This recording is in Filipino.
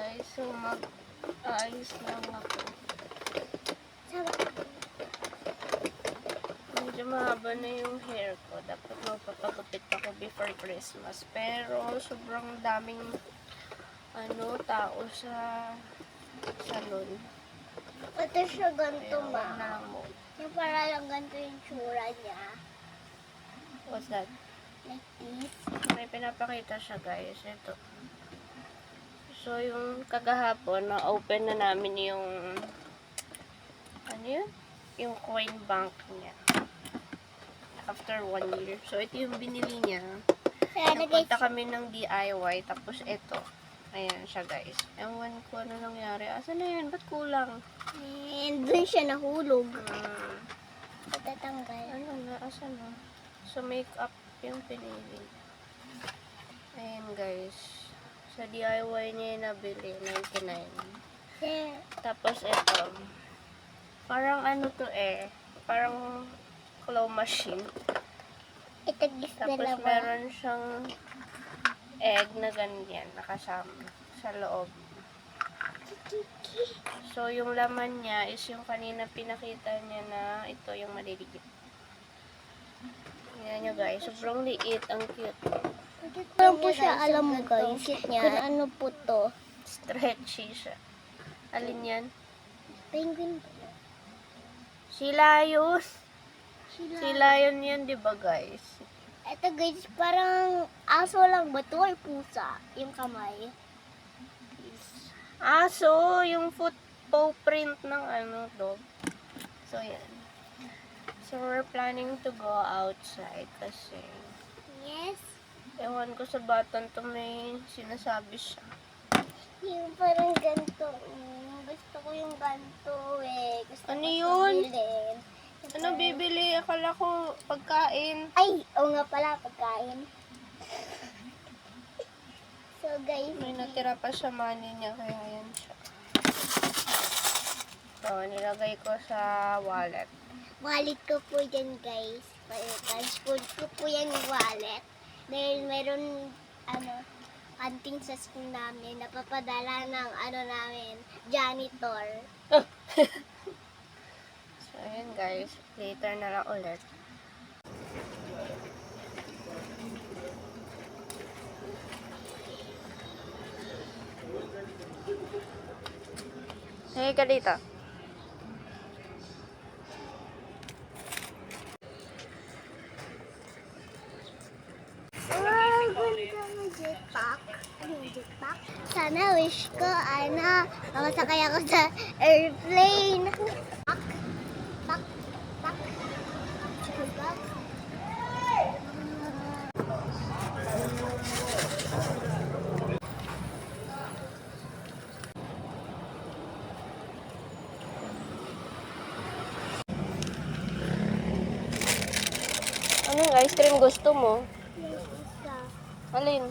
guys, so mag-ayos lang ako. Medyo mahaba na yung hair ko. Dapat magpapagupit ako before Christmas. Pero sobrang daming tao sa salon. Ito siya ganito, Kaya wag na ma. lang mo. Yung para lang ganito yung tsura niya. What's that? Like this. May pinapakita siya, guys. Ito. So, yung kagahapon, na-open na namin yung yung coin bank niya. After 1 year. So, ito yung binili niya. Kaya Nagpunta kami ng DIY. Tapos, ito. Ayan siya, guys. Ewan ko ano nangyari. Asan na yan? Ba't kulang? and dun siya nahulog. Patatanggal. Ano na? Asan na? So, makeup yung pinili. Ayan, guys. Sa DIY niya yung nabili. 99. Tapos, ito. Parang parang claw machine. Itagis na Tapos, lang. meron siyang egg na ganyan. Nakasama sa loob. So, yung laman niya is yung kanina pinakita niya na ito yung maliligit. Yan nyo, guys. Sobrang liit. Ang cute. Alam po siya, alam mo guys, kung ano po to. Stretchy siya. Alin yan? Penguin. Si Lion. Sila. Si Lion yan, di ba, guys? Ito guys, parang aso lang ba to or pusa? Yung kamay. Aso, yung paw print ng dog. So, yan. So, we're planning to go outside kasi Yes. ewan ko sa batan to may sinasabi siya. Yung parang ganito. Gusto ko yung ganito eh. Gusto Ano ko yun? bilhin. Ano bibili? Akala ko pagkain. Ay, oo nga pala, pagkain. So guys, May natira pa sa money niya kaya yan siya. So, nilagay ko sa wallet. wallet ko po dyan guys. Transport ko po yan yung wallet. Dahil meron, kanting sa school namin, napapadala ng namin, janitor. So, ayan guys. Later na lang ulit. Hey ka dito. Wow, ganda ng jetpack. Jetpack? Sana wish ko, makasakay ako sa airplane. Pak, pak, pak. Pak. Anong ice cream gusto mo? Yes, isa. Alin?